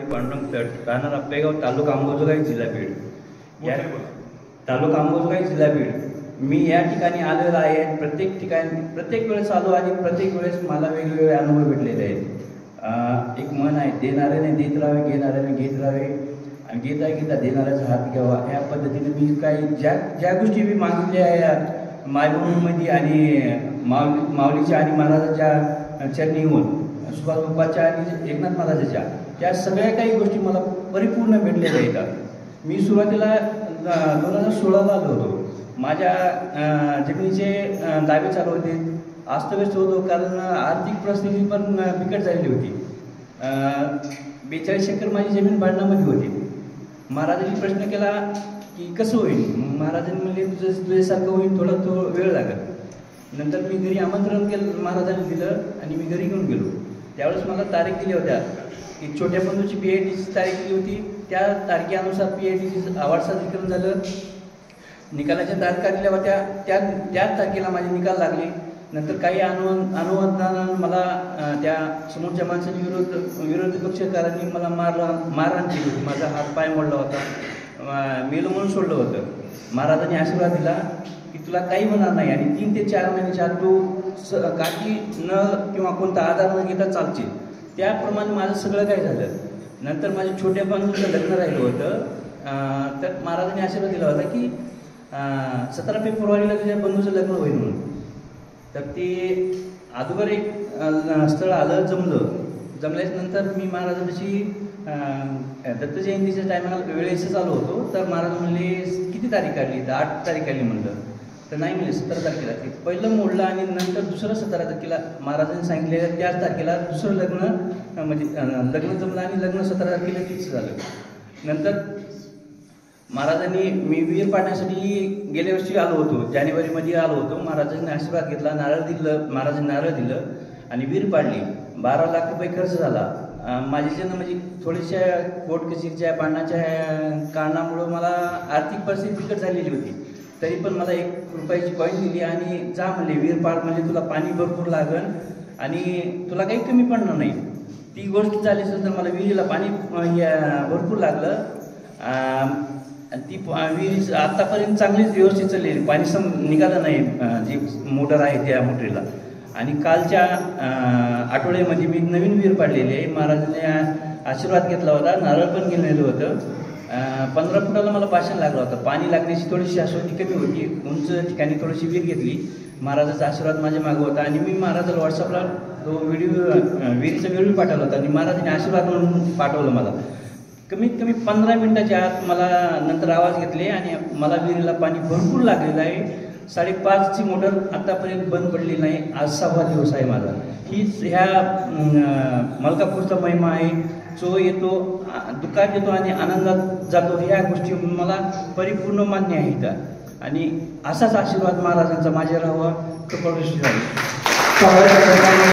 पांडुरंग तट राहणार आपेगाव तालुका अंबाजोगाई जिल्हा बीड या तालुका अंबाजोगाई जिल्हा बीड मी या ठिकाणी आलेलो आहे। प्रत्येक ठिकाणी प्रत्येक वेळेस आलो आणि प्रत्येक वेळेस मला वेगवेगळे अनुभव भेटलेले आहेत। एक मन आहे, देणाऱ्याने देत राहावे, घेणाऱ्याने घेत राहावे आणि घेता घेता देणाऱ्याचा हात घ्यावा। या पद्धतीने मी काही ज्या गोष्टी मी मागितल्या आहेत मायबोलीमध्ये आणि माऊलीच्या आणि महाराजाच्या चरणी येऊन सुभाष बाप्पाच्या आणि एकनाथ महाराजाच्या त्या सगळ्या काही गोष्टी मला परिपूर्ण भेटलेल्या आहेत। मी सुरुवातीला 2016ला आलो होतो। माझ्या जमिनीचे दावे चालू होते, अस्तव्यस्त होतो कारण आर्थिक परिस्थिती पण बिकट झालेली होती। 42 एकर माझी जमीन भांडणामध्ये होती। महाराजांनी प्रश्न केला की कसं होईल, महाराजांनी म्हणले तुझ्यासारखं होईल, थोडा वेळ लागेल। नंतर मी घरी आमंत्रण केलं, महाराजांनी दिलं आणि मी घरी घेऊन गेलो। त्यावेळेस मला तारीख दिली होत्या की छोट्या बंधूची PITची तारीख दिली होती। त्या तारखेनुसार PITची अवॉर्ड सादरीकरण झालं, निकालाच्या तारखा दिल्या होत्या, त्याच तारखेला माझे निकाल लागले। नंतर काही अनुवादानं मला त्या समोरच्या माणसाने विरोधी पक्षकारांनी मला मारहाण केली होती। माझा हात पाय मोडला होता, मेलो म्हणून सोडलं होतं। महाराजांनी आशीर्वाद दिला की तुला काही होणार नाही आणि 3 ते 4 महिन्याच्या आत तू काठी न किंवा कोणता आधार न घेता चालशील। त्याप्रमाणे माझं सगळं काही झालं। नंतर माझ्या छोट्या बंधूचं लग्न राहिलं होतं, तर महाराजांनी आशीर्वाद दिला होता की 17 फेब्रुवारीला तुझ्या बंधूचं लग्न होईल म्हणून। तर ते अगोदर एक स्थळ आलं, जमल्यानंतर मी महाराजांची दत्त जयंतीच्या टायमाला वेळेस आलो होतो। तर महाराज म्हणले किती तारीख काढली, तर 8 तारीख काढली म्हणलं। तर नाही म्हणले 17 तारखेला। ते पहिलं मोडलं आणि नंतर दुसरं 17 तारखेला महाराजांनी सांगितलेलं त्याच तारखेला दुसरं लग्न म्हणजे लग्न जमलं आणि लग्न 17 तारखेला फिक्स झालं। नंतर महाराजांनी मी विहीर पाडण्यासाठी गेल्या वर्षी आलो होतो, जानेवारीमध्ये आलो होतो। महाराजांनी आशीर्वाद घेतला, नारळ दिलं, महाराजांनी नारळ दिलं आणि विहीर पाडली। 12 लाख रुपये खर्च झाला। माझ्याच्यानं म्हणजे थोड्याशा कोर्ट कचेरीच्या पाण्याच्या कारणामुळं मला आर्थिक परिस्थिती बिकट झालेली होती। तरी पण मला 1 रुपयाची कॉईन दिली आणि जा म्हणले विहीर पाड, म्हणजे तुला पाणी भरपूर लागेल आणि तुला काही कमी पडणार नाही। ती गोष्ट झाली तर मला विहिरीला पाणी भरपूर लागलं आणि ती विहीर आतापर्यंत चांगलीच व्यवस्थित चाललेली, पाणी निघालं नाही जी मोटर आहे त्या मोटरीला। आणि कालच्या आठवड्यामध्ये मी नवीन विहीर पाडलेली आहे। महाराजांनी आशीर्वाद घेतला होता, नारळ पण गेलेलं होतं। 15 फुटाला मला भाषण लागलं होतं। पाणी लागण्याची थोडीशी आश्वासी कमी होती, उंच ठिकाणी थोडीशी विहीर घेतली। महाराजांचा आशीर्वाद माझ्या मागं होता आणि मी महाराजाला व्हॉट्सअपला तो विहिरीचा व्हिडिओ पाठवला होता आणि महाराजांनी आशीर्वाद म्हणून पाठवलं मला। कमीत कमी 15 मिनिटाच्या आत मला नंतर आवाज घेतले आणि मला विहिरीला पाणी भरपूर लागलेलं आहे। 5.5ची मोटर आतापर्यंत बंद पडली नाही। आज 6वा दिवस आहे माझा। हीच ह्या मलकापूरचा महिमा आहे, जो येतो दुःखात येतो आणि आनंदात जातो। ह्या गोष्टी मला परिपूर्ण मान्य आहेत आणि असाच आशीर्वाद महाराजांचा माझ्या राहावा, कृपादृष्टी झाली।